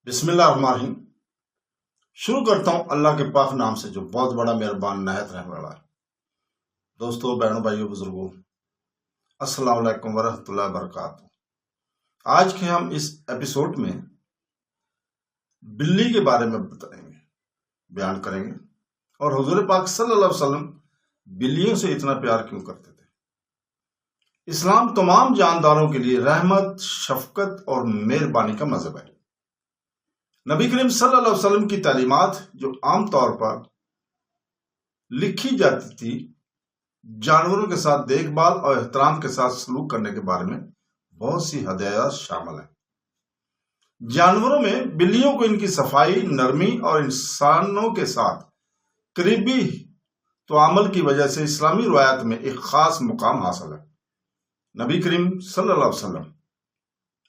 بسم اللہ الرحمن الرحیم۔ شروع کرتا ہوں اللہ کے پاک نام سے جو بہت بڑا مہربان نہایت رحم والا ہے۔ دوستو، بہنوں، بھائیوں، بزرگوں، السلام علیکم ورحمۃ اللہ وبرکاتہ۔ آج کے ہم اس ایپیسوڈ میں بلی کے بارے میں بیان کریں گے اور حضور پاک صلی اللہ علیہ وسلم بلیوں سے اتنا پیار کیوں کرتے تھے۔ اسلام تمام جانداروں کے لیے رحمت، شفقت اور مہربانی کا مذہب ہے۔ نبی کریم صلی اللہ علیہ وسلم کی تعلیمات جو عام طور پر لکھی جاتی تھی، جانوروں کے ساتھ دیکھ بھال اور احترام کے ساتھ سلوک کرنے کے بارے میں بہت سی ہدایات شامل ہیں۔ جانوروں میں بلیوں کو ان کی صفائی، نرمی اور انسانوں کے ساتھ قریبی تعامل کی وجہ سے اسلامی روایت میں ایک خاص مقام حاصل ہے۔ نبی کریم صلی اللہ علیہ وسلم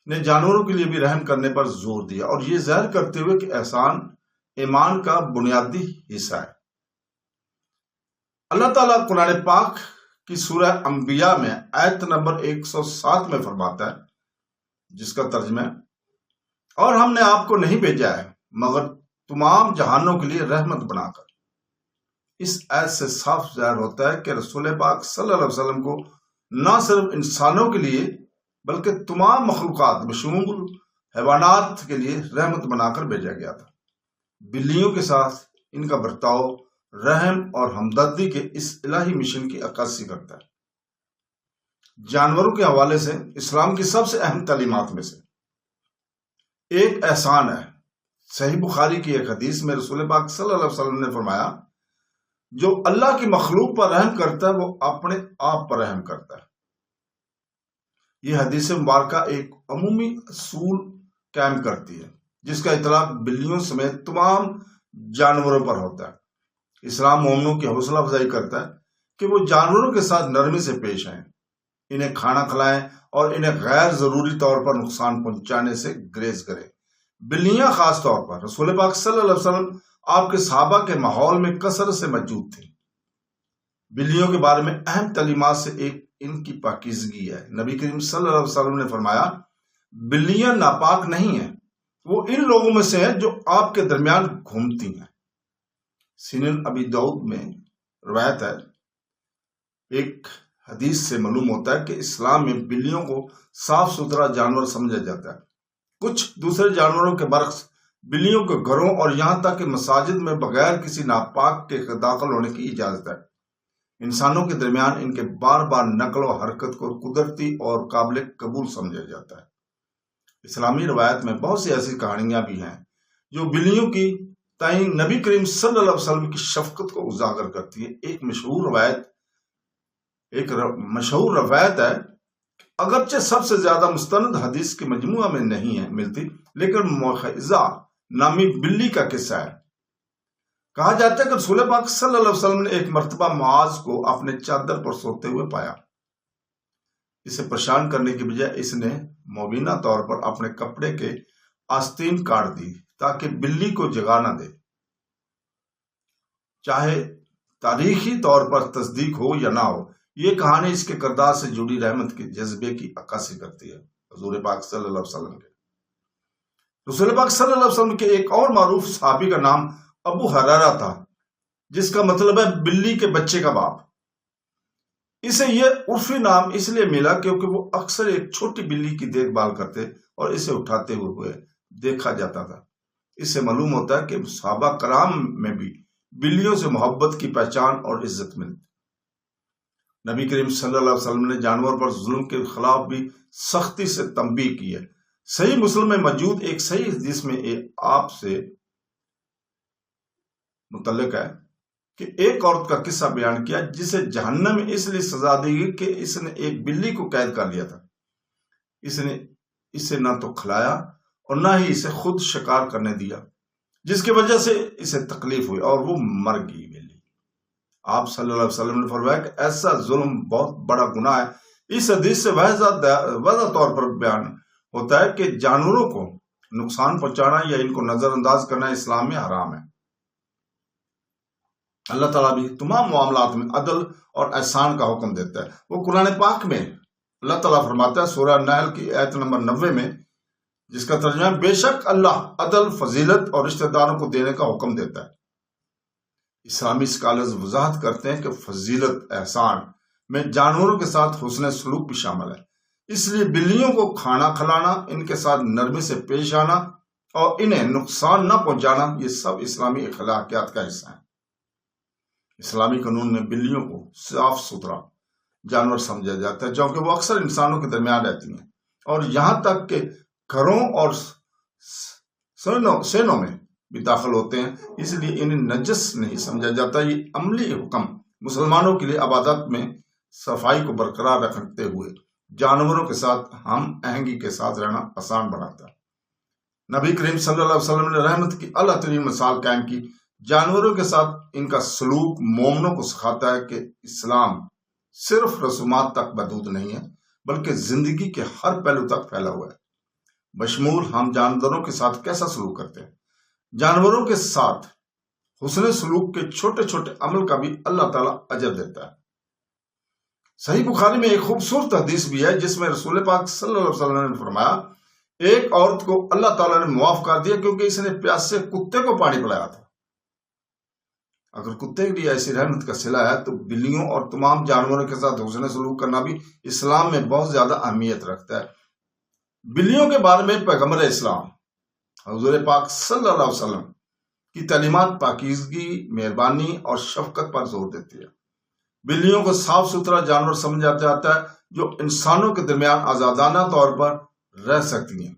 نے جانوروں کے لیے بھی رحم کرنے پر زور دیا اور یہ ظاہر کرتے ہوئے کہ احسان ایمان کا بنیادی حصہ ہے۔ اللہ تعالیٰ قرآن پاک کی سورہ انبیاء میں آیت نمبر 107 میں فرماتا ہے، جس کا ترجمہ ہے، اور ہم نے آپ کو نہیں بھیجا ہے مگر تمام جہانوں کے لیے رحمت بنا کر۔ اس آیت سے صاف ظاہر ہوتا ہے کہ رسول پاک صلی اللہ علیہ وسلم کو نہ صرف انسانوں کے لیے بلکہ تمام مخلوقات بشمول حیوانات کے لیے رحمت بنا کر بھیجا گیا تھا۔ بلیوں کے ساتھ ان کا برتاؤ رحم اور ہمدردی کے اس الہی مشن کی عکاسی کرتا ہے۔ جانوروں کے حوالے سے اسلام کی سب سے اہم تعلیمات میں سے ایک احسان ہے۔ صحیح بخاری کی ایک حدیث میں رسول پاک صلی اللہ علیہ وسلم نے فرمایا، جو اللہ کی مخلوق پر رحم کرتا ہے وہ اپنے آپ پر رحم کرتا ہے۔ یہ حدیث مبارکہ ایک عمومی اصول قائم کرتی ہے جس کا اطلاق بلیوں سمیت تمام جانوروں پر ہوتا ہے۔ اسلام مومنوں کی حوصلہ افزائی کرتا ہے کہ وہ جانوروں کے ساتھ نرمی سے پیش آئیں، انہیں کھانا کھلائیں اور انہیں غیر ضروری طور پر نقصان پہنچانے سے گریز کریں۔ بلیاں خاص طور پر رسول پاک صلی اللہ علیہ وسلم آپ کے صحابہ کے ماحول میں کثرت سے موجود تھیں۔ بلیوں کے بارے میں اہم تعلیمات سے ایک ان کی پاکیزگی ہے۔ نبی کریم صلی اللہ علیہ وسلم نے فرمایا، بلیاں ناپاک نہیں ہیں، وہ ان لوگوں میں سے ہیں جو آپ کے درمیان گھومتی ہیں۔ سنن ابی داؤد میں روایت ہے، ایک حدیث سے معلوم ہوتا ہے کہ اسلام میں بلیوں کو صاف ستھرا جانور سمجھا جاتا ہے۔ کچھ دوسرے جانوروں کے برعکس بلیوں کے گھروں اور یہاں تک کہ مساجد میں بغیر کسی ناپاک کے داخل ہونے کی اجازت ہے۔ انسانوں کے درمیان ان کے بار بار نقل و حرکت کو قدرتی اور قابل قبول سمجھا جاتا ہے۔ اسلامی روایت میں بہت سی ایسی کہانیاں بھی ہیں جو بلیوں کی تئیں نبی کریم صلی اللہ علیہ وسلم کی شفقت کو اجاگر کرتی ہے۔ ایک مشہور روایت ہے، اگرچہ سب سے زیادہ مستند حدیث کے مجموعہ میں نہیں ملتی، لیکن موخزہ نامی بلی کا قصہ ہے۔ کہا جاتا ہے کہ رسول پاک صلی اللہ علیہ وسلم نے ایک مرتبہ معاذ کو اپنے چادر پر سوتے ہوئے پایا۔ اسے پریشان کرنے کی بجائے اس نے مبینہ طور پر اپنے کپڑے کے آستین کاٹ دی تاکہ بلی کو جگا نہ دے۔ چاہے تاریخی طور پر تصدیق ہو یا نہ ہو، یہ کہانی اس کے کردار سے جڑی رحمت کے جذبے کی عکاسی کرتی ہے۔ حضور پاک صلی اللہ علیہ وسلم رسول پاک صلی اللہ علیہ وسلم کے ایک اور معروف صحابی کا نام ابو ہریرہ تھا، جس کا مطلب ہے بلی کے بچے کا باپ۔ اسے یہ عرفی نام اس لیے ملا کیونکہ وہ اکثر ایک چھوٹی بلی کی دیکھ بھال کرتے اور اسے اٹھاتے ہوئے دیکھا جاتا تھا۔ اس سے معلوم ہوتا ہے کہ صحابہ کرام میں بھی بلیوں سے محبت کی پہچان اور عزت ملتی۔ نبی کریم صلی اللہ علیہ وسلم نے جانور پر ظلم کے خلاف بھی سختی سے تنبیہ کی ہے۔ صحیح مسلم میں موجود ایک صحیح حدیث میں آپ سے متعلق ہے کہ ایک عورت کا قصہ بیان کیا جسے جہنم میں اس لیے سزا دی گئی کہ اس نے ایک بلی کو قید کر لیا تھا۔ اس نے اسے نہ تو کھلایا اور نہ ہی اسے خود شکار کرنے دیا، جس کی وجہ سے اسے تکلیف ہوئی اور وہ مر گئی بلی۔ آپ صلی اللہ علیہ وسلم نے فرمایا کہ ایسا ظلم بہت بڑا گناہ ہے۔ اس حدیث سے واضح طور پر بیان ہوتا ہے کہ جانوروں کو نقصان پہنچانا یا ان کو نظر انداز کرنا اسلام میں حرام ہے۔ اللہ تعالیٰ بھی تمام معاملات میں عدل اور احسان کا حکم دیتا ہے۔ وہ قرآن پاک میں اللہ تعالیٰ فرماتا ہے، سورہ نحل کی آیت نمبر 90 میں، جس کا ترجمہ ہے بے شک اللہ عدل، فضیلت اور رشتہ داروں کو دینے کا حکم دیتا ہے۔ اسلامی اسکالرز وضاحت کرتے ہیں کہ فضیلت، احسان میں جانوروں کے ساتھ حسن سلوک بھی شامل ہے۔ اس لیے بلیوں کو کھانا کھلانا، ان کے ساتھ نرمی سے پیش آنا اور انہیں نقصان نہ پہنچانا، یہ سب اسلامی اخلاقیات کا حصہ ہے۔ اسلامی قانون میں بلیوں کو صاف ستھرا جانور سمجھا جاتا ہے، کیونکہ وہ اکثر انسانوں کے درمیان رہتی ہیں اور یہاں تک کہ گھروں اور سینوں میں بھی داخل ہوتے ہیں، اس لیے انہیں نجس نہیں سمجھا جاتا۔ یہ عملی حکم مسلمانوں کے لیے عبادت میں صفائی کو برقرار رکھتے ہوئے جانوروں کے ساتھ ہم آہنگی کے ساتھ رہنا آسان بناتا ہے۔ نبی کریم صلی اللہ علیہ وسلم نے رحمت کی اعلیٰ ترین مثال قائم کی۔ جانوروں کے ساتھ ان کا سلوک مومنوں کو سکھاتا ہے کہ اسلام صرف رسومات تک محدود نہیں ہے، بلکہ زندگی کے ہر پہلو تک پھیلا ہوا ہے، بشمول ہم جانوروں کے ساتھ کیسا سلوک کرتے ہیں۔ جانوروں کے ساتھ حسن سلوک کے چھوٹے چھوٹے عمل کا بھی اللہ تعالیٰ اجر دیتا ہے۔ صحیح بخاری میں ایک خوبصورت حدیث بھی ہے جس میں رسول پاک صلی اللہ علیہ وسلم نے فرمایا، ایک عورت کو اللہ تعالیٰ نے معاف کر دیا کیونکہ اس نے پیاسے کتے کو پانی پلایا تھا۔ اگر کتے کے لیے ایسی رحمت کا صلہ ہے تو بلیوں اور تمام جانوروں کے ساتھ حسن سلوک کرنا بھی اسلام میں بہت زیادہ اہمیت رکھتا ہے۔ بلیوں کے بارے میں پیغمبر اسلام حضور پاک صلی اللہ علیہ وسلم کی تعلیمات پاکیزگی، مہربانی اور شفقت پر زور دیتی ہے۔ بلیوں کو صاف ستھرا جانور سمجھا جاتا ہے جو انسانوں کے درمیان آزادانہ طور پر رہ سکتی ہیں۔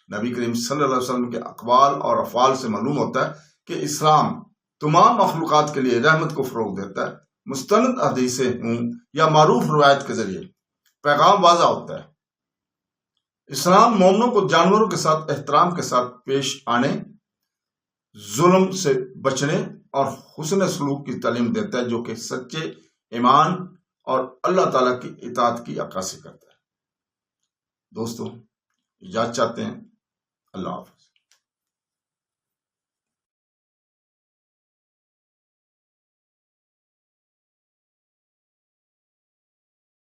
نبی کریم صلی اللہ علیہ وسلم کے اقوال اور افعال سے معلوم ہوتا ہے کہ اسلام تمام مخلوقات کے لیے رحمت کو فروغ دیتا ہے۔ مستند حدیثیں ہوں یا معروف روایت کے ذریعے پیغام واضح ہوتا ہے۔ اسلام مومنوں کو جانوروں کے ساتھ احترام کے ساتھ پیش آنے، ظلم سے بچنے اور حسن سلوک کی تعلیم دیتا ہے، جو کہ سچے ایمان اور اللہ تعالیٰ کی اطاعت کی عکاسی کرتا ہے۔ دوستو، اجازت چاہتے ہیں۔ اللہ حافظ۔